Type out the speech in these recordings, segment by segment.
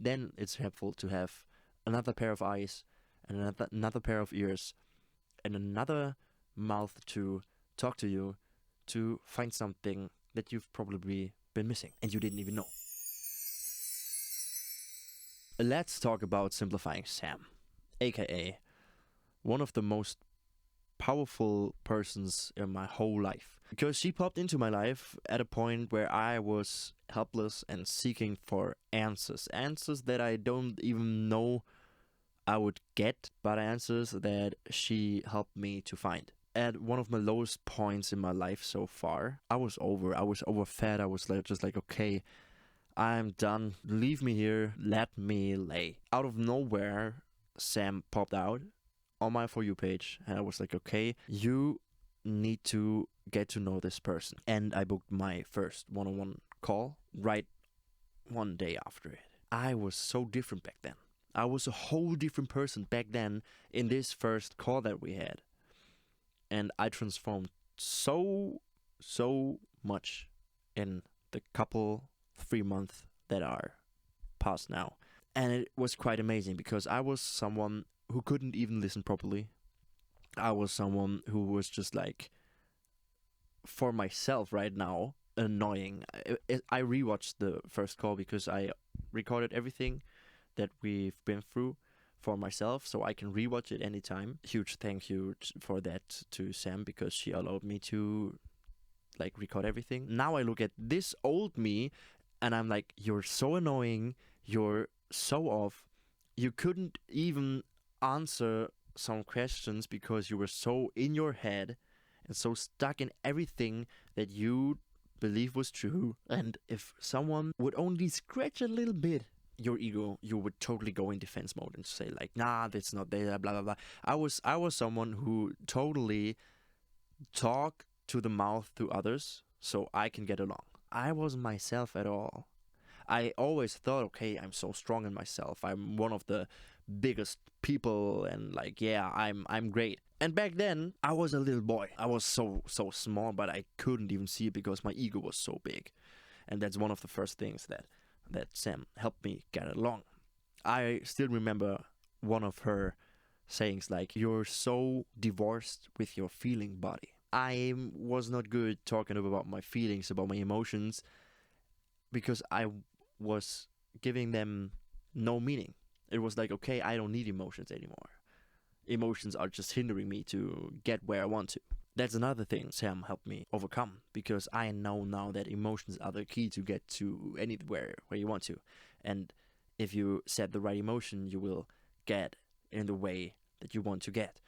then it's helpful to have another pair of eyes and another pair of ears and another mouth to talk to you to find something that you've probably been missing and you didn't even know. Let's talk about Simplifying Sam, aka one of the most powerful persons in my whole life, because she popped into my life at a point where I was helpless and seeking for answers that I don't even know I would get, but answers that she helped me to find. At one of my lowest points in my life so far, I was overfed. I was just like, okay, I'm done. Leave me here. Let me lay. Out of nowhere, Sam popped out on my For You page, and I was like, okay, you need to get to know this person. And I booked my first one-on-one call right one day after it. I was so different back then. I was a whole different person back then in this first call that we had. And I transformed so much in the 3 months that are past now. And it was quite amazing because I was someone who couldn't even listen properly. I was someone who was just like, for myself right now, annoying. I rewatched the first call because I recorded everything that we've been through for myself, so I can rewatch it anytime. Huge thank you for that to Sam, because she allowed me to like record everything. Now I look at this old me and I'm like, you're so annoying, you're so off, you couldn't even answer some questions because you were so in your head and so stuck in everything that you believe was true. And if someone would only scratch a little bit your ego, you would totally go in defense mode and say like, nah, that's not there, blah blah blah. I was someone who totally talk to the mouth to others so I can get along. I wasn't myself at all. I always thought, okay, I'm so strong in myself. I'm one of the biggest people, and like, yeah, I'm great. And back then, I was a little boy. I was so small, but I couldn't even see it because my ego was so big. And that's one of the first things that Sam helped me get along. I still remember one of her sayings like, you're so divorced with your feeling body. I was not good talking about my feelings, about my emotions, because I was giving them no meaning. It was like, okay, I don't need emotions anymore. Emotions are just hindering me to get where I want to. That's another thing Sam helped me overcome, because I know now that emotions are the key to get to anywhere where you want to. And if you set the right emotion, you will get in the way that you want to get.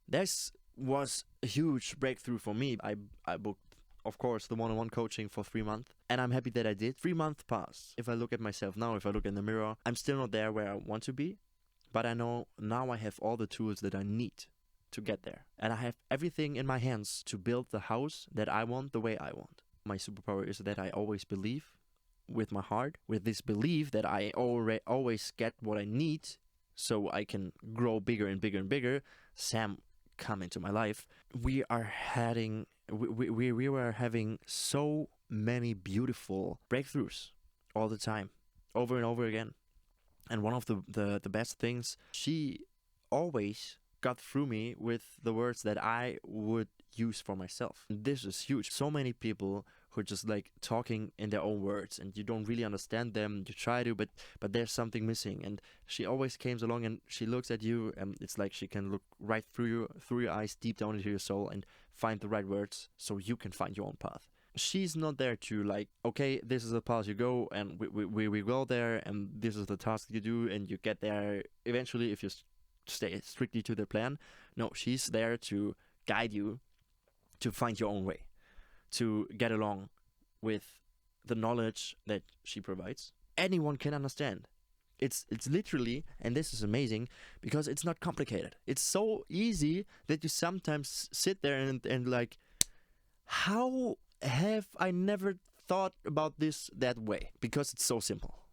This was a huge breakthrough for me. I booked, of course, the one-on-one coaching for 3 months, and I'm happy that I did. 3 months passed. If I look at myself now, if I look in the mirror, I'm still not there where I want to be, but I know now I have all the tools that I need to get there. And I have everything in my hands to build the house that I want the way I want. My superpower is that I always believe with my heart, with this belief that I always get what I need so I can grow bigger and bigger and bigger. Sam come into my life. We were having so many beautiful breakthroughs all the time, over and over again. And one of the best things, she always got through me with the words that I would use for myself. This is huge. So many people who are just like talking in their own words and you don't really understand them. You try to, but there's something missing. And she always comes along and she looks at you, and it's like she can look right through your eyes, deep down into your soul, and find the right words so you can find your own path. She's not there to like, okay, this is the path you go, and we go there, and this is the task you do, and you get there eventually if you stay strictly to the plan. No, she's there to guide you to find your own way, to get along with the knowledge that she provides. Anyone can understand. It's literally, and this is amazing, because it's not complicated. It's so easy that you sometimes sit there and like, how have I never thought about this that way? Because it's so simple.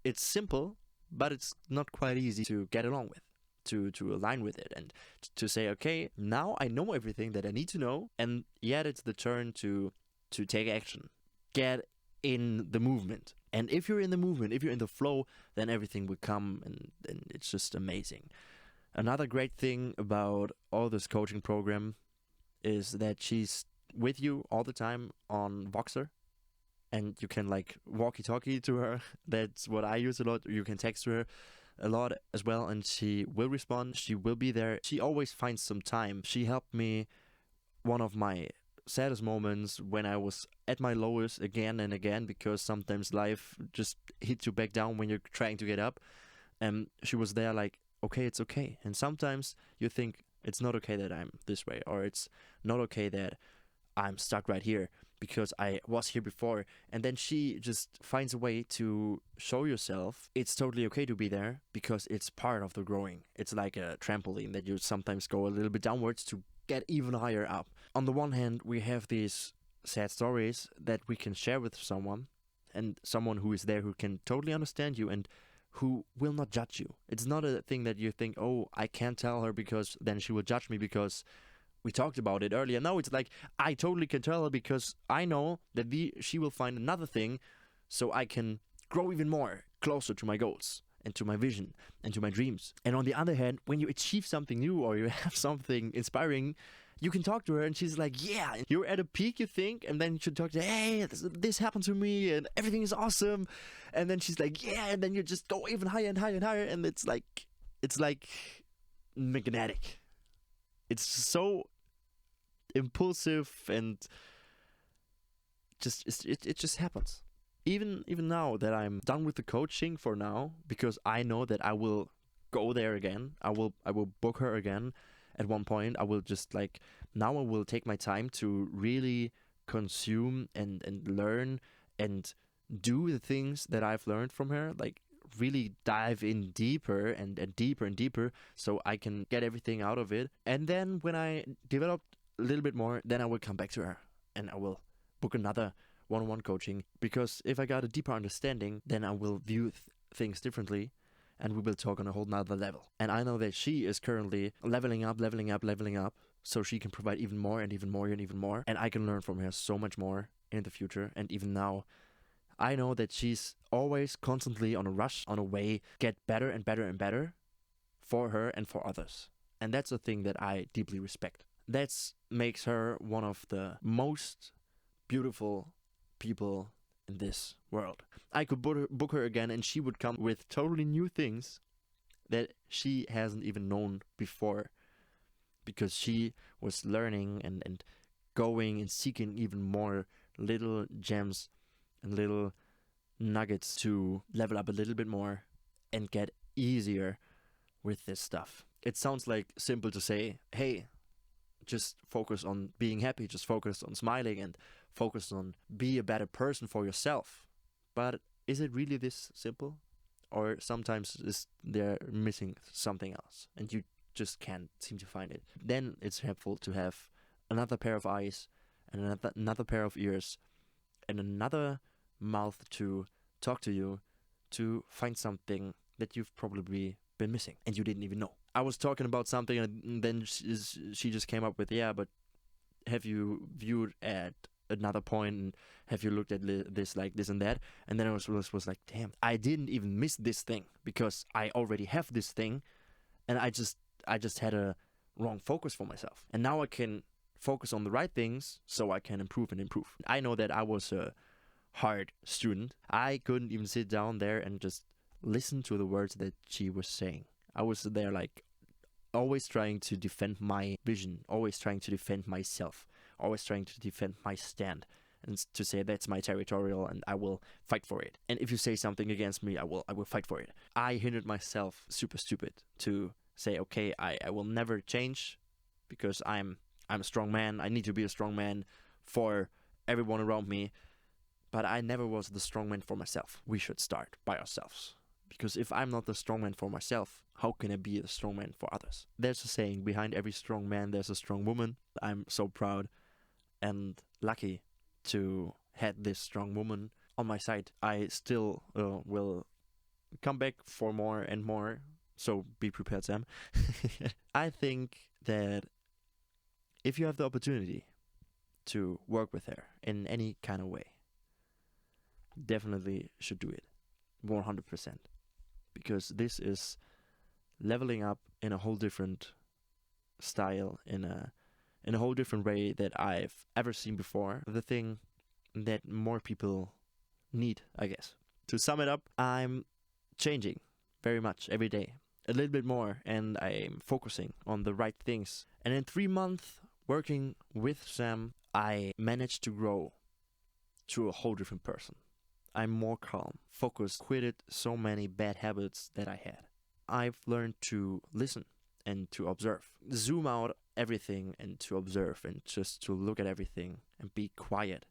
It's simple, but it's not quite easy to get along with, to align with it, and to say, okay, now I know everything that I need to know, and yet it's the turn to take action. Get in the movement. And if you're in the movement, if you're in the flow, then everything will come, and it's just amazing. Another great thing about all this coaching program is that she's with you all the time on Voxer, and you can like walkie-talkie to her. That's what I use a lot. You can text her a lot as well, and she will respond. She will be there. She always finds some time. She helped me one of my saddest moments when I was at my lowest again and again, because sometimes life just hits you back down when you're trying to get up. And she was there like, okay, it's okay. And sometimes you think it's not okay that I'm this way, or it's not okay that I'm stuck right here because I was here before. And then she just finds a way to show yourself it's totally okay to be there, because it's part of the growing. It's like a trampoline that you sometimes go a little bit downwards to get even higher up. On the one hand, we have these sad stories that we can share with someone, and someone who is there who can totally understand you and who will not judge you. It's not a thing that you think, oh, I can't tell her because then she will judge me because we talked about it earlier. No, it's like, I totally can tell her because I know that she will find another thing, so I can grow even more closer to my goals and to my vision and to my dreams. And on the other hand, when you achieve something new or you have something inspiring, you can talk to her and she's like, yeah, you're at a peak, you think, and then you should talk to her, hey, this happened to me and everything is awesome. And then she's like, yeah, and then you just go even higher and higher and higher, and it's like magnetic. It's so impulsive, and just it just happens. Even now that I'm done with the coaching for now, because I know that I will go there again. I will book her again at one point. I will just like, now I will take my time to really consume and learn and do the things that I've learned from her, like really dive in deeper and deeper and deeper, so I can get everything out of it. And then when I develop a little bit more, then I will come back to her and I will book another one-on-one coaching, because if I got a deeper understanding, then I will view things differently, and we will talk on a whole nother level. And I know that she is currently leveling up, so she can provide even more and even more and even more, and I can learn from her so much more in the future. And even now, I know that she's always constantly on a rush, on a way, get better and better and better for her and for others. And that's a thing that I deeply respect. That makes her one of the most beautiful people in this world. I could book her again and she would come with totally new things that she hasn't even known before, because she was learning and going and seeking even more little gems and little nuggets to level up a little bit more and get easier with this stuff. It sounds like simple to say, hey, just focus on being happy, just focus on smiling, and focus on be a better person for yourself. But is it really this simple? Or sometimes they're missing something else and you just can't seem to find it. Then it's helpful to have another pair of eyes and another pair of ears and another mouth to talk to you, to find something that you've probably been missing and you didn't even know. I was talking about something and then she just came up with, yeah, but have you viewed at another point and have you looked at this like this and that? And then I was like, damn, I didn't even miss this thing because I already have this thing, and I just had a wrong focus for myself. And now I can focus on the right things so I can improve and improve. I know that I was a hard student. I couldn't even sit down there and just listen to the words that she was saying. I was there like always trying to defend my vision, always trying to defend myself, always trying to defend my stand and to say that's my territorial and I will fight for it. And if you say something against me, I will fight for it. I hindered myself super stupid to say, okay, I will never change because I'm a strong man. I need to be a strong man for everyone around me. But I never was the strong man for myself. We should start by ourselves. Because if I'm not the strong man for myself, how can I be a strong man for others? There's a saying, behind every strong man, there's a strong woman. I'm so proud and lucky to have this strong woman on my side. I still will come back for more and more, so be prepared, Sam. I think that if you have the opportunity to work with her in any kind of way, definitely should do it 100%, because this is leveling up in a whole different style, in a whole different way that I've ever seen before. The thing that more people need, I guess. To sum it up, I'm changing very much every day, a little bit more, and I'm focusing on the right things. And in 3 months working with Sam, I managed to grow to a whole different person. I'm more calm, focused, quitted so many bad habits that I had. I've learned to listen and to observe, zoom out everything and to observe and just to look at everything and be quiet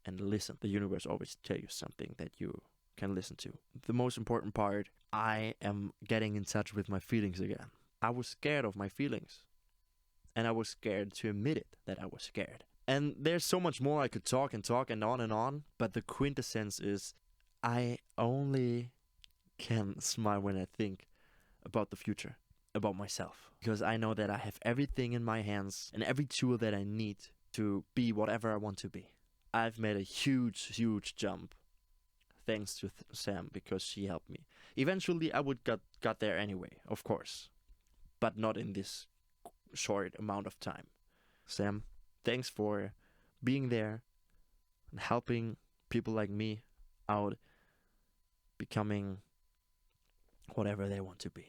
and listen. The universe always tells you something that you can listen to. The most important part, I am getting in touch with my feelings again. I was scared of my feelings, and I was scared to admit it that I was scared. And there's so much more I could talk and on, but the quintessence is I only can smile when I think about the future, about myself, because I know that I have everything in my hands and every tool that I need to be whatever I want to be. I've made a huge jump thanks to Sam, because she helped me. Eventually I would got there anyway, of course, but not in this short amount of time. Sam, thanks for being there and helping people like me out becoming whatever they want to be.